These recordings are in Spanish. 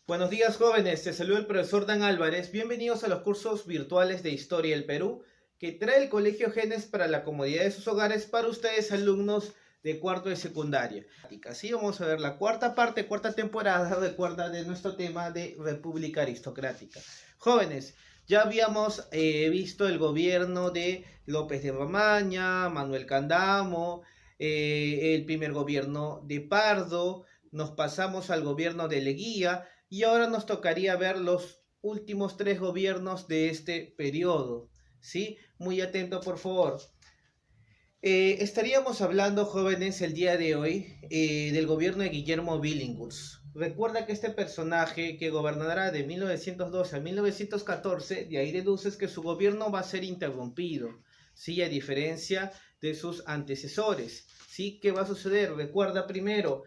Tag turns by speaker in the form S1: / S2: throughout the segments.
S1: Buenos días, jóvenes, te saluda el profesor Dan Álvarez. Bienvenidos a los cursos virtuales de Historia del Perú que trae el Colegio Genes para la comodidad de sus hogares para ustedes, alumnos de cuarto de secundaria. Así vamos a ver la cuarta parte, cuarta temporada, recuerda, de nuestro tema de República Aristocrática. Jóvenes, ya habíamos visto el gobierno de López de Romaña, Manuel Candamo, el primer gobierno de Pardo, nos pasamos al gobierno de Leguía y ahora nos tocaría ver los últimos tres gobiernos de este periodo. ¿Sí? Muy atento, por favor. Estaríamos hablando, jóvenes, el día de hoy del gobierno de Guillermo Billinghurst. Recuerda que este personaje que gobernará de 1912 a 1914, de ahí deduces que su gobierno va a ser interrumpido, ¿sí? A diferencia de sus antecesores. ¿Sí? ¿Qué va a suceder? Recuerda primero,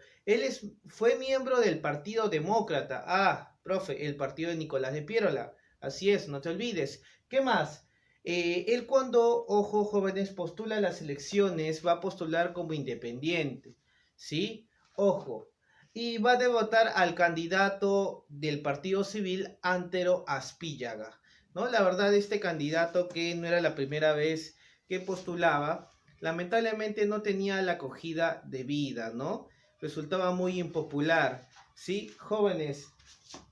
S1: fue miembro del Partido Demócrata. Ah, profe, el partido de Nicolás de Piérola. Así es, no te olvides. ¿Qué más? Él cuando, ojo, jóvenes, postula las elecciones, va a postular como independiente, ¿sí? Ojo. Y va a derrotar al candidato del Partido Civil, Antero Aspíllaga, ¿no? La verdad, este candidato, que no era la primera vez que postulaba, lamentablemente no tenía la acogida debida, ¿no? Resultaba muy impopular, ¿sí? Jóvenes,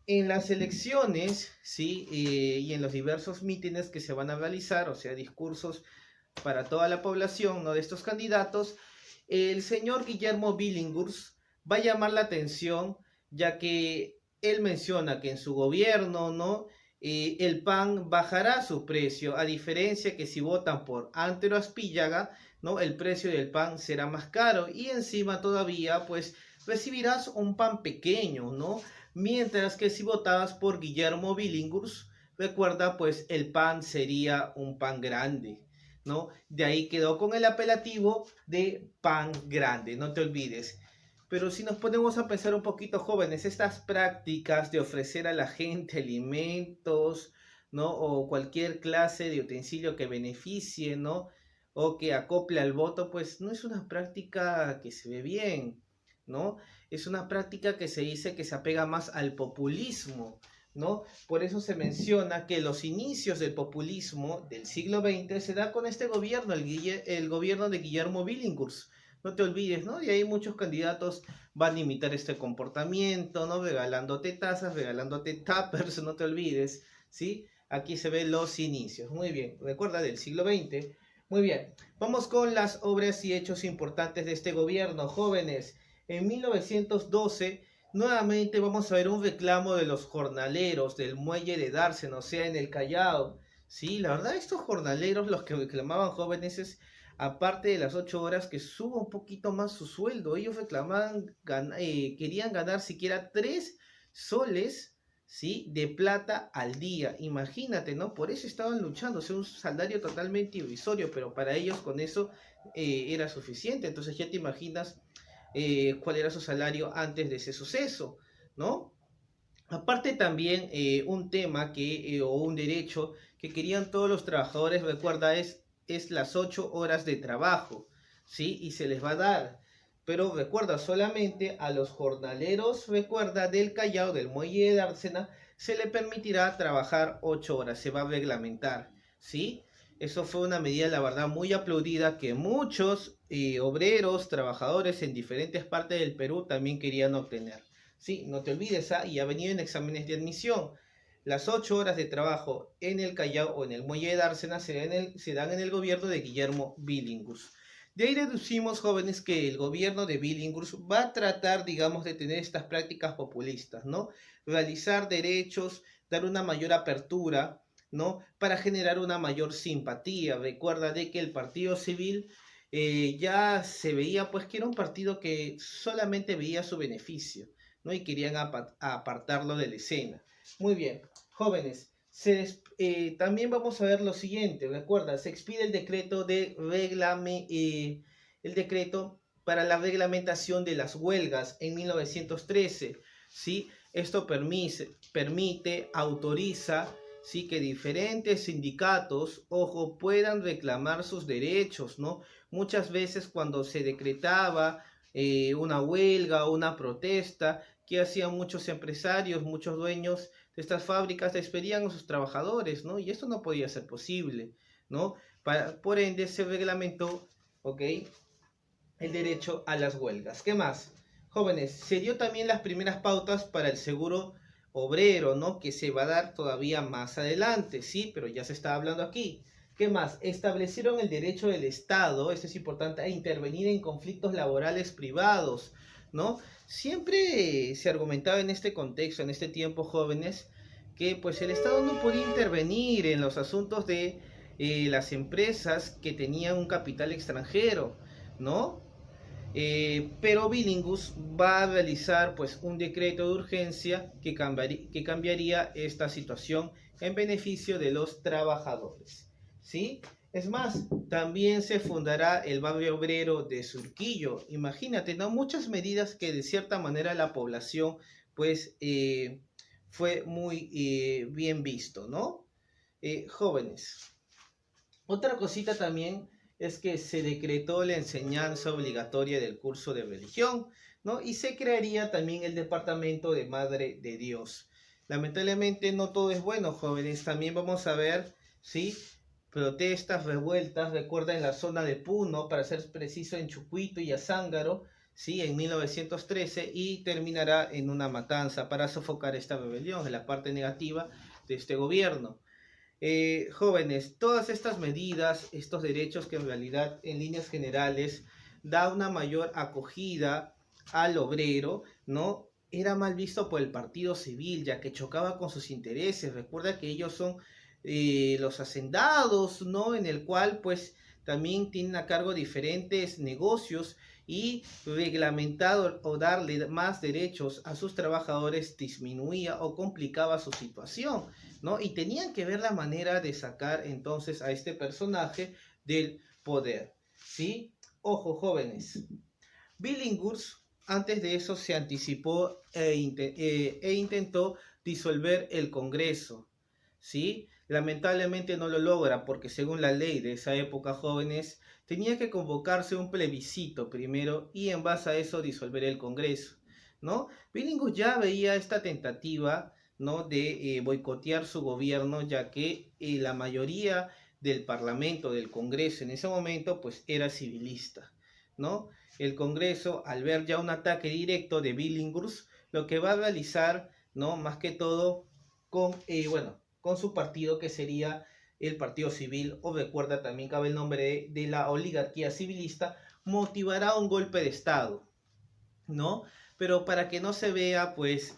S1: en las elecciones, ¿sí? Y en los diversos mítines que se van a realizar, o sea, discursos para toda la población, ¿no? De estos candidatos, el señor Guillermo Billinghurst va a llamar la atención, ya que él menciona que en su gobierno, ¿no? El pan bajará su precio, a diferencia que si votan por Antero Aspíllaga, ¿no? El precio del pan será más caro y encima todavía, pues, recibirás un pan pequeño, ¿no? Mientras que si votabas por Guillermo Billinghurst, recuerda, pues el pan sería un pan grande, ¿no? De ahí quedó con el apelativo de pan grande, no te olvides. Pero si nos ponemos a pensar un poquito, jóvenes, estas prácticas de ofrecer a la gente alimentos, ¿no? O cualquier clase de utensilio que beneficie, ¿no? O que acople al voto, pues no es una práctica que se ve bien, ¿no? Es una práctica que se dice que se apega más al populismo, ¿no? Por eso se menciona que los inicios del populismo del siglo XX se da con este gobierno, el gobierno de Guillermo Billinghurst. No te olvides, ¿no? Y ahí muchos candidatos van a imitar este comportamiento, ¿no? Regalándote tazas, regalándote tuppers, no te olvides, ¿sí? Aquí se ven los inicios. Muy bien, recuerda, del siglo XX. Muy bien, vamos con las obras y hechos importantes de este gobierno, jóvenes. En 1912, nuevamente vamos a ver un reclamo de los jornaleros del muelle de Dársena, o sea, en el Callao. Sí, la verdad, estos jornaleros, los que reclamaban, jóvenes, es, aparte de las 8 horas, que suba un poquito más su sueldo. Ellos reclamaban, querían ganar siquiera 3 soles, ¿sí? De plata al día. Imagínate, ¿no? Por eso estaban luchando, o sea, un salario totalmente irrisorio, pero para ellos con eso era suficiente. Entonces ya te imaginas cuál era su salario antes de ese suceso, ¿no? Aparte también un tema o un derecho que querían todos los trabajadores, recuerda, es las 8 horas de trabajo, ¿sí? Y se les va a dar. Pero recuerda, solamente a los jornaleros, recuerda, del Callao, del muelle de Dársena, se le permitirá trabajar 8 horas, se va a reglamentar, ¿sí? Eso fue una medida, la verdad, muy aplaudida que muchos obreros, trabajadores en diferentes partes del Perú también querían obtener. Sí, no te olvides, y ha venido en exámenes de admisión. Las 8 horas de trabajo en el Callao o en el muelle de Dársena se dan en el gobierno de Guillermo Billinghurst. De ahí deducimos, jóvenes, que el gobierno de Billinghurst va a tratar, digamos, de tener estas prácticas populistas, ¿no? Realizar derechos, dar una mayor apertura, ¿no? Para generar una mayor simpatía. Recuerda de que el Partido Civil ya se veía, pues, que era un partido que solamente veía su beneficio, ¿no? Y querían apartarlo de la escena. Muy bien, jóvenes, también vamos a ver lo siguiente. Recuerda, se expide el decreto el decreto para la reglamentación de las huelgas en 1913, ¿sí? Esto permite, autoriza, ¿sí? Que diferentes sindicatos, ojo, puedan reclamar sus derechos, ¿no? Muchas veces cuando se decretaba una huelga o una protesta, ¿qué hacían muchos empresarios, muchos dueños de estas fábricas? Despedían a sus trabajadores, ¿no? Y esto no podía ser posible, ¿no? Por ende, se reglamentó, ¿ok?, el derecho a las huelgas. ¿Qué más? Jóvenes, se dio también las primeras pautas para el seguro obrero, ¿no? Que se va a dar todavía más adelante, ¿sí? Pero ya se está hablando aquí. ¿Qué más? Establecieron el derecho del Estado, esto es importante, a intervenir en conflictos laborales privados, ¿no? Siempre se argumentaba en este contexto, en este tiempo, jóvenes, que pues el Estado no podía intervenir en los asuntos de las empresas que tenían un capital extranjero, ¿no? Pero Billinghus va a realizar pues un decreto de urgencia que cambiaría esta situación en beneficio de los trabajadores, ¿sí? Es más, también se fundará el barrio obrero de Surquillo. Imagínate, ¿no? Muchas medidas que de cierta manera la población pues fue muy bien visto, ¿no? Jóvenes. Otra cosita también es que se decretó la enseñanza obligatoria del curso de religión, ¿no? Y se crearía también el departamento de Madre de Dios. Lamentablemente no todo es bueno, jóvenes. También vamos a ver, ¿sí?, protestas, revueltas. Recuerda, en la zona de Puno, para ser preciso, en Chucuito y Azángaro, ¿sí?, en 1913, y terminará en una matanza para sofocar esta rebelión, en la parte negativa de este gobierno. Jóvenes, todas estas medidas, estos derechos que en realidad en líneas generales da una mayor acogida al obrero, ¿no? Era mal visto por el partido civil, ya que chocaba con sus intereses. Recuerda que ellos son los hacendados, ¿no? En el cual pues también tienen a cargo diferentes negocios, y reglamentado o darle más derechos a sus trabajadores disminuía o complicaba su situación, ¿no? Y tenían que ver la manera de sacar entonces a este personaje del poder, ¿sí? Ojo, jóvenes. Billinghus antes de eso se anticipó e intentó disolver el Congreso, ¿sí? Lamentablemente no lo logra, porque según la ley de esa época, jóvenes, tenía que convocarse un plebiscito primero y en base a eso disolver el Congreso, ¿no? Billinghus ya veía esta tentativa, ¿no?, de boicotear su gobierno, ya que la mayoría del Parlamento, del Congreso en ese momento, pues era civilista, ¿no? El Congreso, al ver ya un ataque directo de Billinghus, lo que va a realizar, ¿no?, más que todo con, con su partido, que sería el Partido Civil, o recuerda, también cabe el nombre de la oligarquía civilista, motivará un golpe de Estado, ¿no? Pero para que no se vea, pues,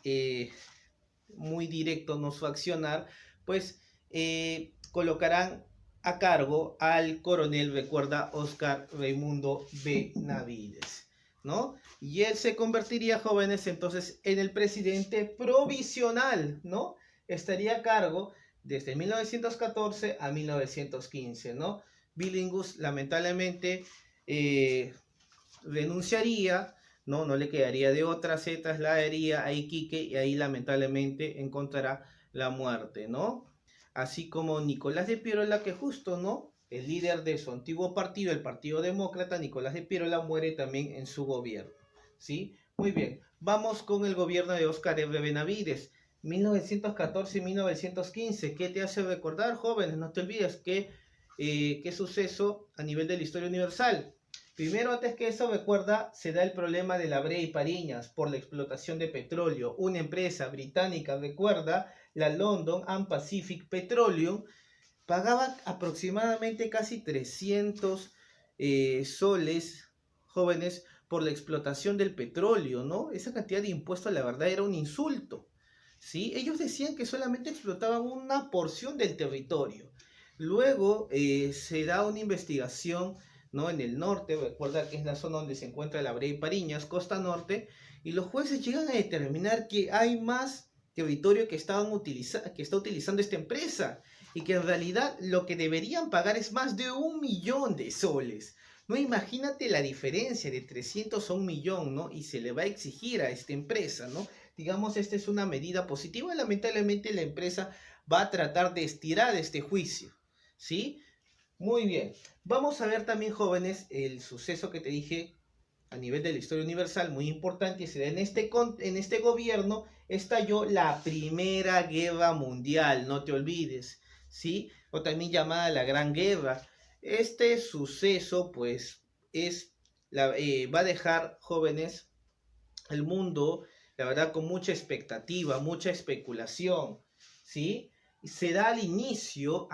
S1: muy directo, no, su accionar, pues, colocarán a cargo al coronel, recuerda, Oscar Raimundo Benavides, ¿no? Y él se convertiría, jóvenes, entonces en el presidente provisional, ¿no? Estaría a cargo desde 1914 a 1915, ¿no? Billinghus lamentablemente renunciaría, ¿no? No le quedaría de otra, se trasladaría a Iquique y ahí lamentablemente encontrará la muerte, ¿no? Así como Nicolás de Piérola, que justo, ¿no?, el líder de su antiguo partido, el Partido Demócrata, Nicolás de Piérola, muere también en su gobierno, ¿sí? Muy bien, vamos con el gobierno de Óscar R. Benavides, 1914 y 1915. ¿Qué te hace recordar, jóvenes? No te olvides que qué suceso a nivel de la historia universal. Primero, antes que eso, recuerda, se da el problema de la Brea y Pariñas por la explotación de petróleo. Una empresa británica, recuerda, la London and Pacific Petroleum, pagaba aproximadamente casi 300 soles, jóvenes, por la explotación del petróleo, ¿no? Esa cantidad de impuestos, la verdad, era un insulto, ¿sí? Ellos decían que solamente explotaban una porción del territorio. Luego se da una investigación, ¿no?, en el norte, recuerda que es la zona donde se encuentra la Brea y Pariñas, costa norte, y los jueces llegan a determinar que hay más territorio que está utilizando esta empresa, y que en realidad lo que deberían pagar es más de 1.000.000 de soles. No, imagínate la diferencia de 300 a 1.000.000, ¿no? Y se le va a exigir a esta empresa, ¿no? Digamos, esta es una medida positiva. Lamentablemente la empresa va a tratar de estirar este juicio, ¿sí? Muy bien. Vamos a ver también, jóvenes, el suceso que te dije a nivel de la historia universal muy importante, y será en este gobierno estalló la Primera Guerra Mundial, no te olvides, ¿sí? O también llamada la Gran Guerra. Este suceso, pues, va a dejar, jóvenes, el mundo, la verdad, con mucha expectativa, mucha especulación, ¿sí? Se da al inicio,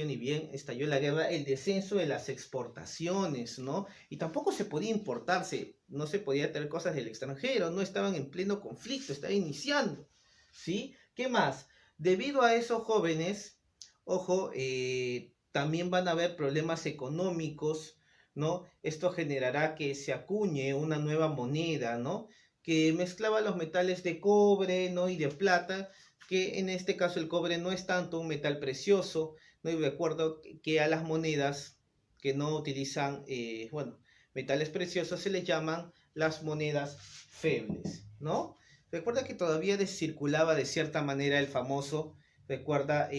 S1: ni bien estalló la guerra, el descenso de las exportaciones, ¿no? Y tampoco se podía importarse, no se podía traer cosas del extranjero, no estaban en pleno conflicto, estaba iniciando, ¿sí? ¿Qué más? Debido a eso, jóvenes, ojo, también van a haber problemas económicos, ¿no? Esto generará que se acuñe una nueva moneda, ¿no? Que mezclaba los metales de cobre, ¿no? Y de plata, que en este caso el cobre no es tanto un metal precioso, ¿no? Y recuerdo que a las monedas que no utilizan, bueno, metales preciosos se les llaman las monedas febles, ¿no? Recuerda que todavía circulaba de cierta manera el famoso, recuerda,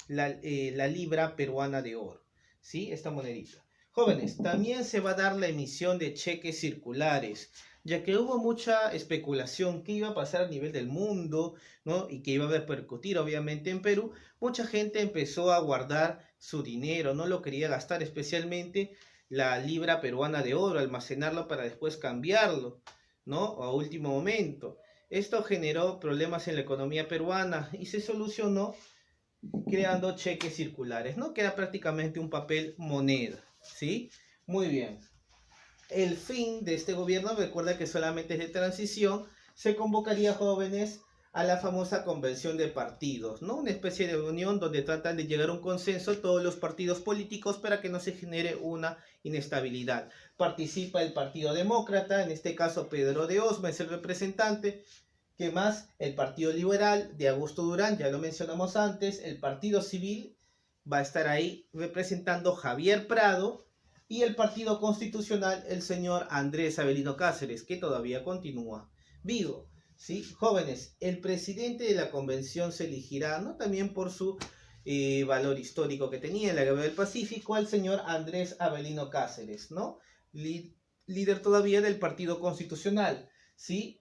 S1: la libra peruana de oro, ¿sí? Esta monedita. Jóvenes, también se va a dar la emisión de cheques circulares, ya que hubo mucha especulación qué iba a pasar a nivel del mundo, ¿no? Y que iba a repercutir obviamente en Perú. Mucha gente empezó a guardar su dinero, no lo quería gastar, especialmente la libra peruana de oro, almacenarlo para después cambiarlo, ¿no? A último momento. Esto generó problemas en la economía peruana y se solucionó creando cheques circulares, ¿no? Que era prácticamente un papel moneda, ¿sí? Muy bien. El fin de este gobierno, recuerda que solamente es de transición, se convocaría jóvenes a la famosa convención de partidos, ¿no? Una especie de reunión donde tratan de llegar a un consenso todos los partidos políticos para que no se genere una inestabilidad. Participa el Partido Demócrata, en este caso Pedro de Osma es el representante. ¿Qué más? El Partido Liberal de Augusto Durán, ya lo mencionamos antes. El Partido Civil va a estar ahí representando Javier Prado. Y el Partido Constitucional, el señor Andrés Avelino Cáceres, que todavía continúa vivo, ¿sí? Jóvenes, el presidente de la convención se elegirá, ¿no? También por su valor histórico que tenía en la Guerra del Pacífico, al señor Andrés Avelino Cáceres, ¿no? Líder todavía del Partido Constitucional, ¿sí?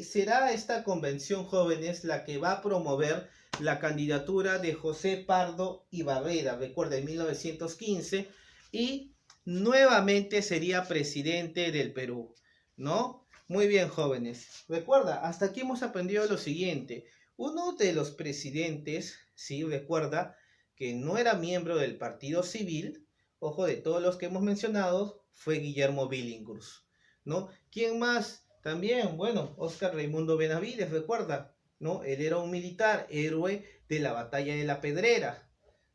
S1: Será esta convención, jóvenes, la que va a promover la candidatura de José Pardo y Barrera, recuerda, en 1915, y nuevamente sería presidente del Perú, ¿no? Muy bien, jóvenes. Recuerda, hasta aquí hemos aprendido lo siguiente. Uno de los presidentes, sí, recuerda que no era miembro del Partido Civil, ojo, de todos los que hemos mencionado, fue Guillermo Billinghurst, ¿no? ¿Quién más? También, bueno, Óscar Raimundo Benavides, recuerda, ¿no? Él era un militar, héroe de la batalla de la Pedrera,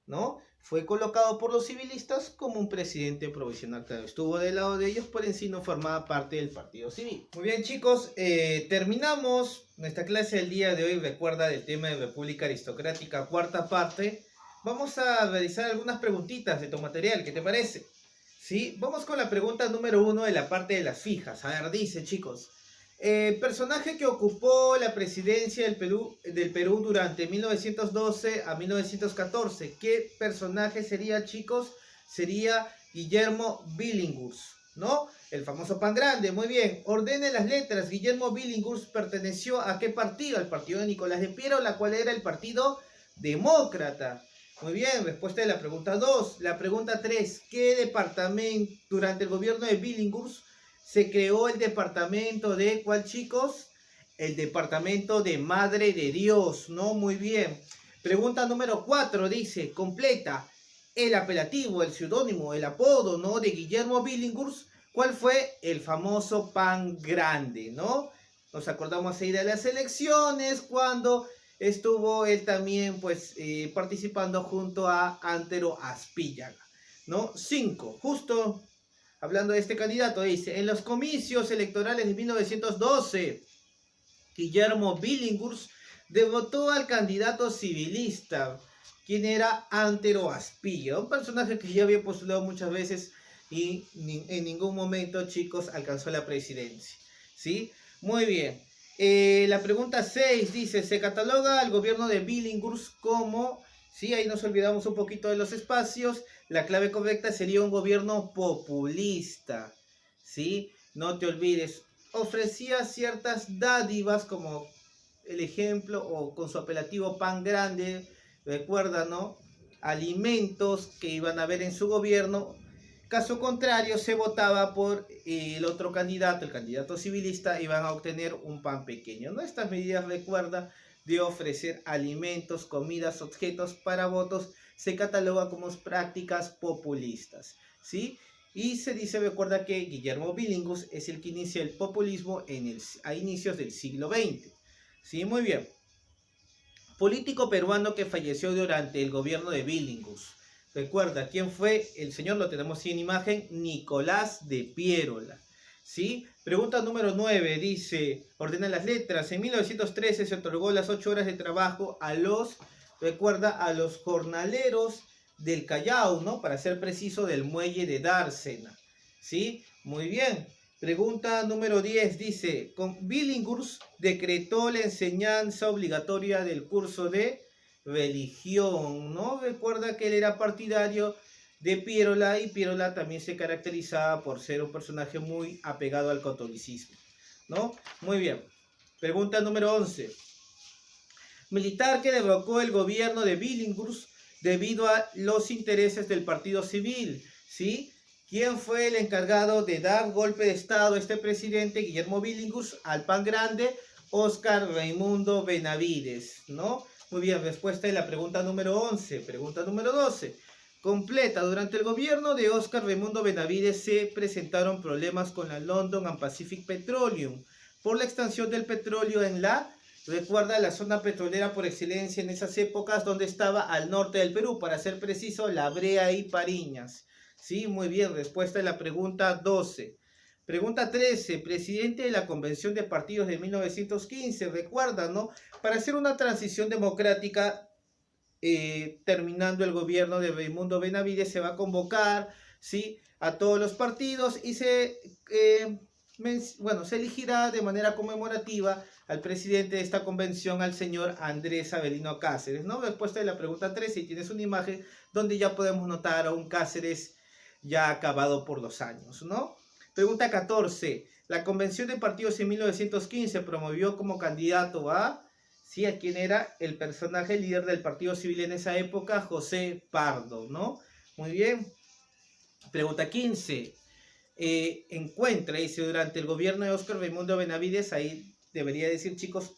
S1: ¿no? Fue colocado por los civilistas como un presidente provisional. Claro, estuvo del lado de ellos, pero en sí no formaba parte del partido civil. Muy bien, chicos, terminamos nuestra clase del día de hoy. Recuerda del tema de República Aristocrática, cuarta parte. Vamos a realizar algunas preguntitas de tu material, ¿qué te parece? ¿Sí? Vamos con la pregunta número 1 de la parte de las fijas. A ver, dice, chicos. Personaje que ocupó la presidencia del Perú durante 1912 a 1914. ¿Qué personaje sería, chicos? Sería Guillermo Billinghurst, ¿no? El famoso pan grande, muy bien. Ordene las letras. Guillermo Billinghurst perteneció a qué partido? Al partido de Nicolás de Piero, la cual era el Partido Demócrata. Muy bien, respuesta de la pregunta 2. La pregunta 3. ¿Qué departamento durante el gobierno de Billinghurst se creó el departamento de, ¿cuál, chicos? El departamento de Madre de Dios, ¿no? Muy bien. Pregunta número 4 dice, completa el apelativo, el seudónimo, el apodo, ¿no? De Guillermo Billinghurst. ¿Cuál fue? El famoso pan grande, ¿no? Nos acordamos ahí de las elecciones cuando estuvo él también, pues, participando junto a Antero Aspíllaga, ¿no? 5, justo hablando de este candidato, dice, en los comicios electorales de 1912, Guillermo Billinghurst derrotó al candidato civilista, quien era Antero Aspíllaga, un personaje que ya había postulado muchas veces y en ningún momento, chicos, alcanzó la presidencia, ¿sí? Muy bien. La pregunta 6 dice, se cataloga al gobierno de Billinghurst como, sí, ahí nos olvidamos un poquito de los espacios, la clave correcta sería un gobierno populista, ¿sí? no te olvides, ofrecía ciertas dádivas como el ejemplo o con su apelativo pan grande, recuerda, ¿no? Alimentos que iban a haber en su gobierno. Caso contrario, se votaba por el otro candidato, el candidato civilista, y van a obtener un pan pequeño, ¿no? Estas medidas, recuerda, de ofrecer alimentos, comidas, objetos para votos, se cataloga como prácticas populistas, ¿sí? Y se dice, recuerda, que Guillermo Billinghurst es el que inicia el populismo a inicios del siglo XX. Sí, muy bien. Político peruano que falleció durante el gobierno de Billinghurst. Recuerda, ¿quién fue? El señor, lo tenemos en imagen, Nicolás de Piérola. ¿Sí? Pregunta número 9, dice, ordena las letras. En 1913 se otorgó las 8 horas de trabajo a los, recuerda, a los jornaleros del Callao, ¿no? Para ser preciso, del muelle de Dársena. ¿Sí? Muy bien. Pregunta número 10 dice, Billinghurst decretó la enseñanza obligatoria del curso de religión, ¿no? Recuerda que él era partidario de Piérola y Piérola también se caracterizaba por ser un personaje muy apegado al catolicismo, ¿no? Muy bien. Pregunta número 11. Militar que derrocó el gobierno de Billinghurst debido a los intereses del partido civil, ¿sí? ¿Quién fue el encargado de dar golpe de estado a este presidente, Guillermo Billinghurst? Al pan grande, Óscar Raimundo Benavides, ¿no? Muy bien, respuesta de la pregunta número 11. Pregunta número 12. Completa. Durante el gobierno de Óscar Raimundo Benavides se presentaron problemas con la London and Pacific Petroleum por la extracción del petróleo en recuerda, la zona petrolera por excelencia en esas épocas, donde estaba al norte del Perú, para ser preciso, La Brea y Pariñas. Sí, muy bien, respuesta de la pregunta 12. Pregunta 13, presidente de la Convención de Partidos de 1915, recuerda, ¿no? Para hacer una transición democrática, terminando el gobierno de Raimundo Benavides, se va a convocar, ¿sí?, a todos los partidos y se elegirá de manera conmemorativa al presidente de esta convención, al señor Andrés Avelino Cáceres, ¿no? Respuesta de la pregunta 13, y tienes una imagen donde ya podemos notar a un Cáceres ya acabado por los años, ¿no? Pregunta 14. La Convención de Partidos en 1915 promovió como candidato a quién era el personaje líder del Partido Civil en esa época, José Pardo, ¿no? Muy bien. Pregunta 15. Encuentra, dice, durante el gobierno de Óscar Raimundo Benavides, ahí debería decir, chicos,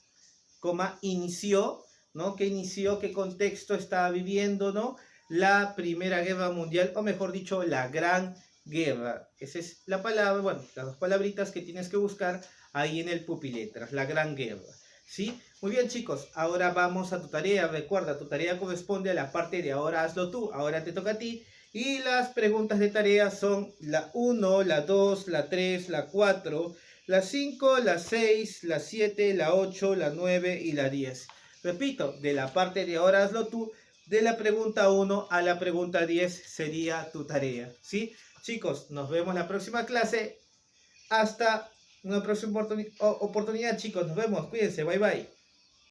S1: inició, ¿no? ¿Qué inició? ¿Qué contexto estaba viviendo, ¿no? La Primera Guerra Mundial, o mejor dicho, la Gran Guerra. Esa es la palabra, bueno, las dos palabritas que tienes que buscar ahí en el pupiletras, la Gran Guerra, ¿sí? Muy bien, chicos, ahora vamos a tu tarea. Recuerda, tu tarea corresponde a la parte de ahora hazlo tú, ahora te toca a ti. Y las preguntas de tarea son la 1, la 2, la 3, la 4, la 5, la 6, la 7, la 8, la 9 y la 10. Repito, de la parte de ahora hazlo tú, de la pregunta 1 a la pregunta 10 sería tu tarea, ¿sí? Chicos, nos vemos la próxima clase. Hasta una próxima oportunidad, chicos. Nos vemos. Cuídense. Bye, bye.